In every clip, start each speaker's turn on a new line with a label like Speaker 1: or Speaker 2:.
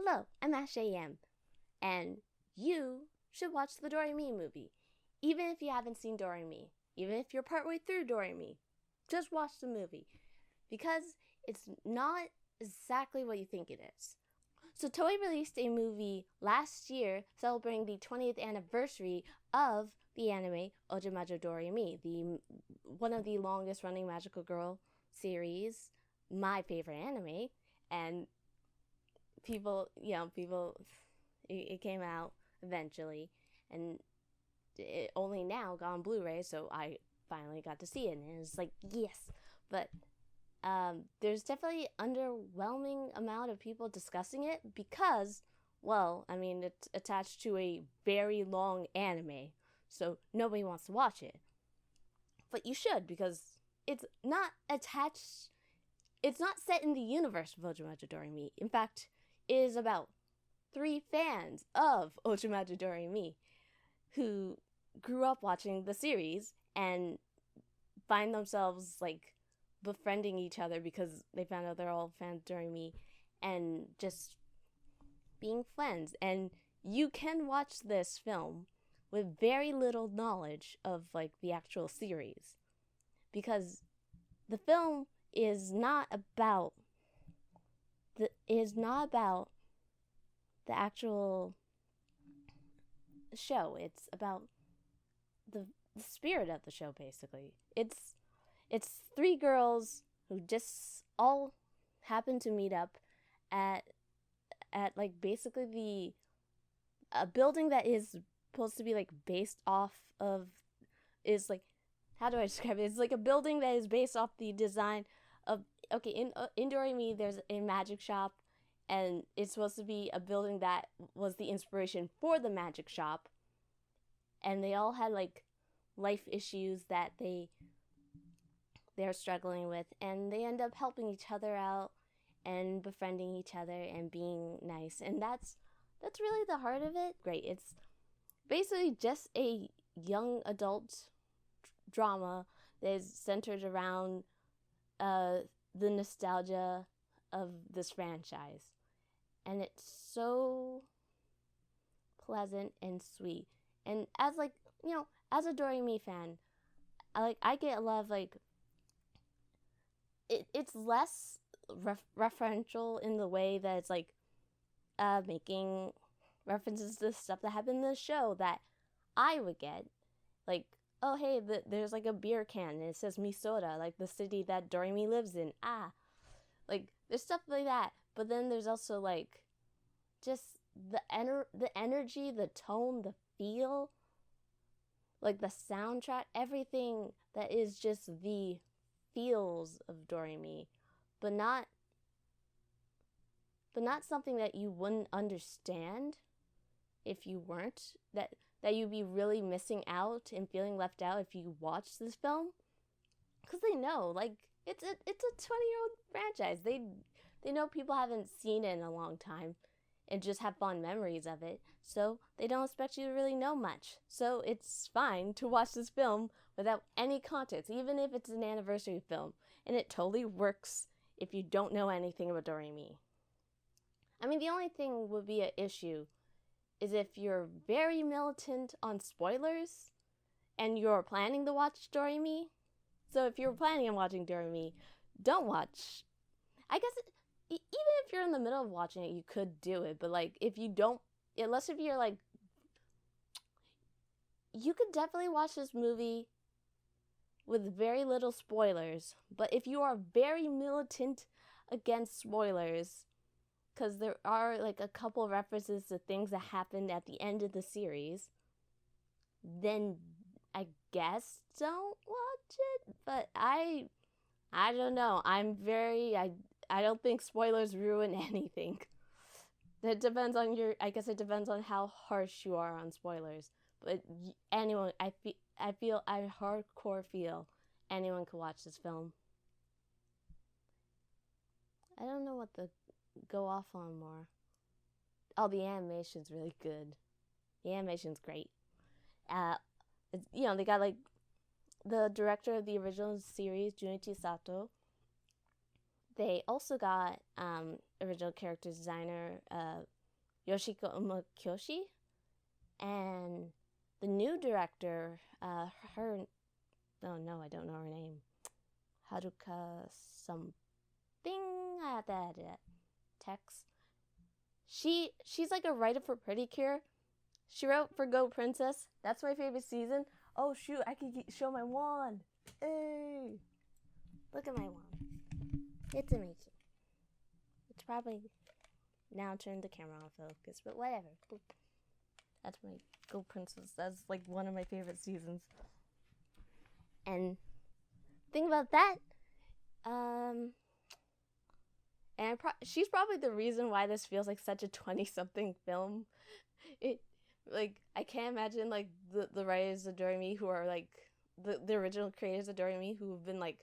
Speaker 1: Hello, I'm Ash AM, and you should watch the Doremi movie. Even if you haven't seen Doremi, even if you're partway through Doremi, just watch the movie. Because it's not exactly what you think it is. So Toei released a movie last year celebrating the 20th anniversary of the anime Ojamajo Doremi, one of the longest running magical girl series, my favorite anime, and it came out eventually, and it only now got on Blu-ray, so I finally got to see it, and it was like, yes. But there's definitely underwhelming amount of people discussing it because, it's attached to a very long anime, so nobody wants to watch it. But you should, because it's not attached, it's not set in the universe of Ojamajo Doremi. In fact, it is about 3 fans of Ojamajo Doremi who grew up watching the series and find themselves befriending each other because they found out they're all fans of Doremi and just being friends. And you can watch this film with very little knowledge of the actual series, because the film is not about the actual show. It's about the spirit of the show, basically. It's 3 girls who just all happen to meet up at basically a building that is supposed to be based off of, is how do I describe it? It's a building that is based off the design of, in Doremi there's a magic shop, and it's supposed to be a building that was the inspiration for the magic shop, and they all had life issues that they're struggling with, and they end up helping each other out and befriending each other and being nice. And that's really the heart of it. Great. It's basically just a young adult drama that is centered around the nostalgia of this franchise. And it's so pleasant and sweet. And as as a Doremi fan, I get a lot of it's less referential in the way that it's making references to stuff that happened in the show that I would get. Oh hey, there's a beer can and it says Misoda, the city that Doremi lives in. There's stuff like that. But then there's also just the energy, the tone, the feel, the soundtrack, everything that is just the feels of Doremi, but not something that you wouldn't understand if you weren't, that you'd be really missing out and feeling left out if you watch this film, because they know it's a 20-year-old franchise. They know people haven't seen it in a long time and just have fond memories of it, so they don't expect you to really know much. So it's fine to watch this film without any context, even if it's an anniversary film, and it totally works if you don't know anything about Doremi. The only thing would be an issue is if you're very militant on spoilers and you're planning to watch Doremi. So if you're planning on watching Doremi, don't watch. I guess even if you're in the middle of watching it, you could do it. But if you don't, unless if you're you could definitely watch this movie with very little spoilers. But if you are very militant against spoilers, because there are a couple references to things that happened at the end of the series, then I guess don't watch it. But I don't know. I don't think spoilers ruin anything. It depends on it depends on how harsh you are on spoilers. But anyone, I hardcore feel anyone could watch this film. I don't know what to go off on more. Oh, the animation's really good. The animation's great. They got the director of the original series, Junichi Sato. They also got original character designer Yoshiko Umakyoshi, and the new director, her, oh no, I don't know her name, Haruka something, that text. She's like a writer for Pretty Cure. She wrote for Go Princess. That's my favorite season. Oh shoot, I can show my wand. Hey, look at my wand. It's amazing. It's probably now turned the camera off focus, but whatever. That's my Go Princess. That's like one of my favorite seasons. And think about that. And she's probably the reason why this feels like such a 20-something film. I can't imagine like the writers of Doremi who are like the original creators of Doremi who have been like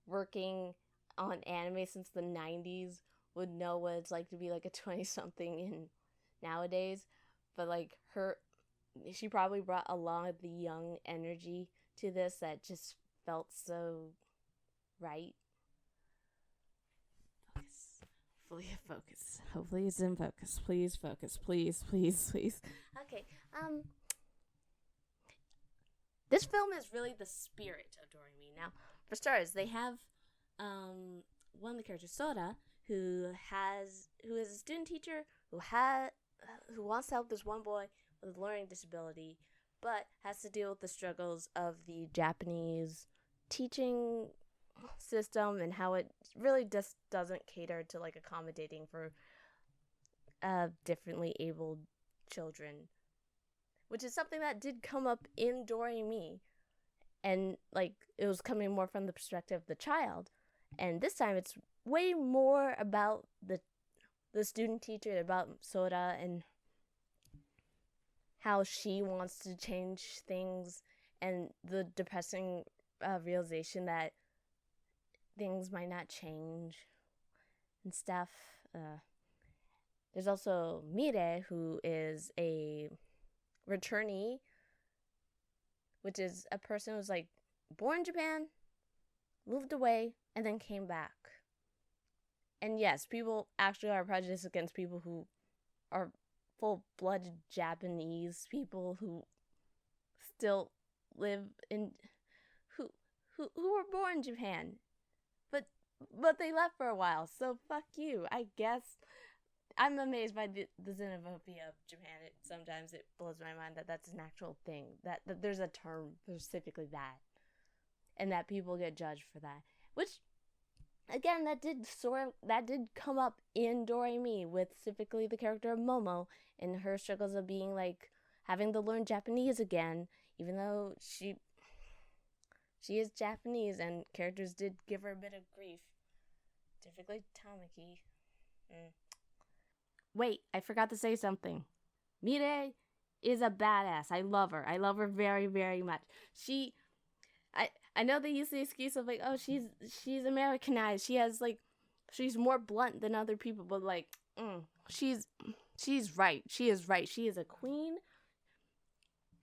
Speaker 1: working on anime since the 90s would know what it's like to be like a 20-something in nowadays. But like she probably brought a lot of the young energy to this that just felt so right. Focus. Hopefully it's in focus. Please focus. Please. Okay. This film is really the spirit of Doremi. Now, for starters, they have one of the characters, Sora, who is a student teacher who wants to help this one boy with a learning disability, but has to deal with the struggles of the Japanese teaching system and how it really just doesn't cater to like accommodating for differently abled children, which is something that did come up in Doremi, and like it was coming more from the perspective of the child, and this time it's way more about the student teacher, about Sora and how she wants to change things, and the depressing realization that things might not change and stuff. There's also Mire, who is a returnee, which is a person who's like born in Japan, moved away, and then came back. And yes, people actually are prejudiced against people who are full-blooded Japanese people who still live in who were born in Japan, but they left for a while. So fuck you, I guess. I'm amazed by the xenophobia of Japan. Sometimes it blows my mind that that's an actual thing. That there's a term specifically that, and that people get judged for that. Which, again, that did come up in Doremi with specifically the character of Momo and her struggles of being like having to learn Japanese again, even though she is Japanese, and characters did give her a bit of grief. Typically Tamaki. Wait, I forgot to say something. Mire is a badass. I love her. I love her very, very much. I know they use the excuse of like, oh, she's Americanized. She's more blunt than other people, but like, she's right. She is right. She is a queen.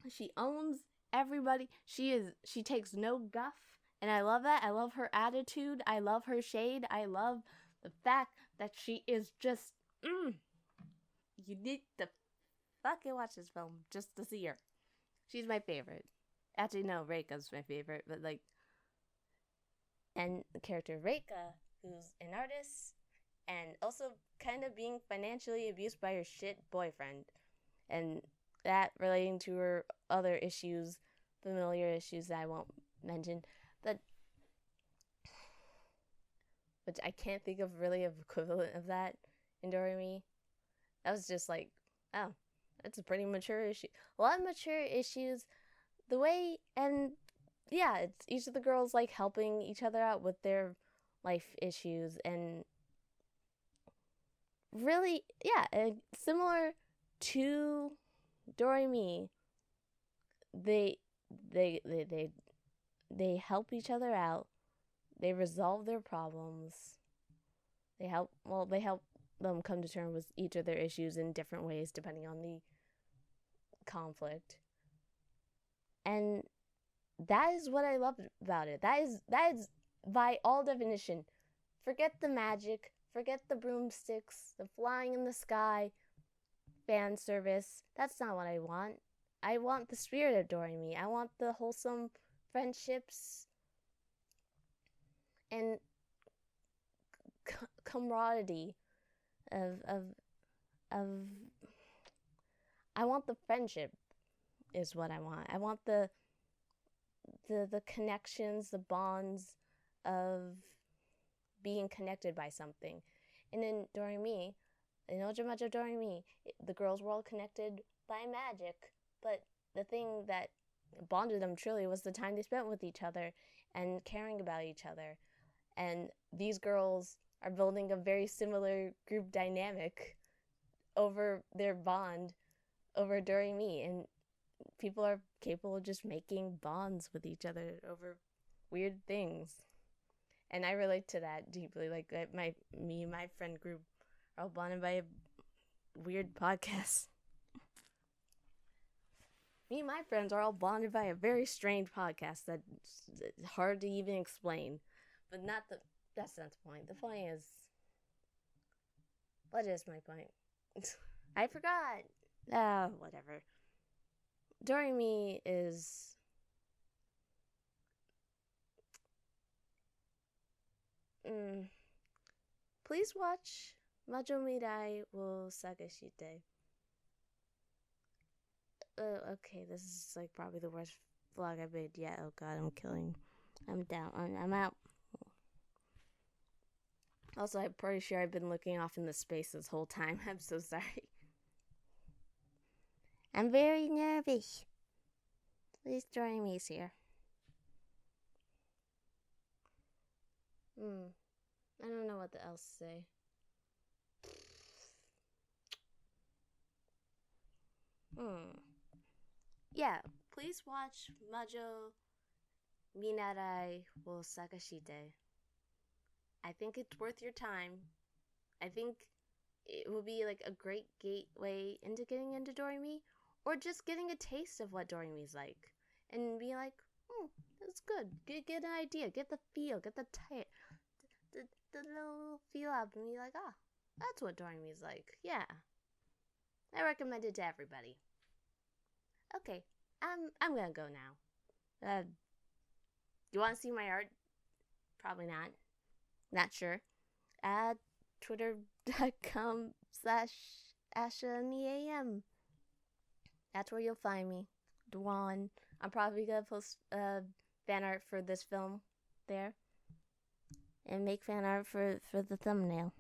Speaker 1: She owns everybody. She takes no guff, and I love that. I love her attitude. I love her shade. I love the fact that she is just you need to fucking watch this film just to see her. She's my favorite. Actually, no, Reika's my favorite, but like, and the character Reika, who's an artist and also kind of being financially abused by her shit boyfriend, and that relating to her other issues, familiar issues that I won't mention, but I can't think of really an equivalent of that in Doremi. That was just like, oh, that's a pretty mature issue. A lot of mature issues, the way, and yeah, it's each of the girls like helping each other out with their life issues, and really, yeah, similar to Doremi, they help each other out. They resolve their problems. They help them come to terms with each of their issues in different ways depending on the conflict. And that is what I love about it. That is by all definition. Forget the magic, forget the broomsticks, the flying in the sky. fan service. That's not what I want. I want the spirit of Doremi. I want the wholesome friendships and camaraderie of I want the friendship is what I want. I want the connections, the bonds of being connected by something. And in Doremi, in Ojamajo Doremi, the girls were all connected by magic, but the thing that bonded them truly was the time they spent with each other and caring about each other. And these girls are building a very similar group dynamic over their bond over Doremi, and people are capable of just making bonds with each other over weird things. And I relate to that deeply. Like me and my friend group are all bonded by a weird podcast. Me and my friends are all bonded by a very strange podcast that's hard to even explain. But that's not the point. The point is, what is my point? I forgot. Whatever. Doremi is please watch Majo Minarai wo Sagashite. Okay, this is like probably the worst vlog I've made yet. Oh god, I'm down. I'm out. Also, I'm pretty sure I've been looking off in the space this whole time. I'm so sorry. I'm very nervous. Please join me here. I don't know what else to say. Yeah, please watch Majo Minarai wo Sagashite. I think it's worth your time. I think it will be like a great gateway into getting into Doremi, or just getting a taste of what Doremi's like, and be like, that's good. Get an idea, get the feel, get the little feel up, and be like, that's what Doremi's like. Yeah, I recommend it to everybody. Okay, I'm gonna go now. You want to see my art? Probably not. Not sure. Twitter.com/AshaNeam. That's where you'll find me. Dwan. I'm probably gonna post fan art for this film there. And make fan art for the thumbnail.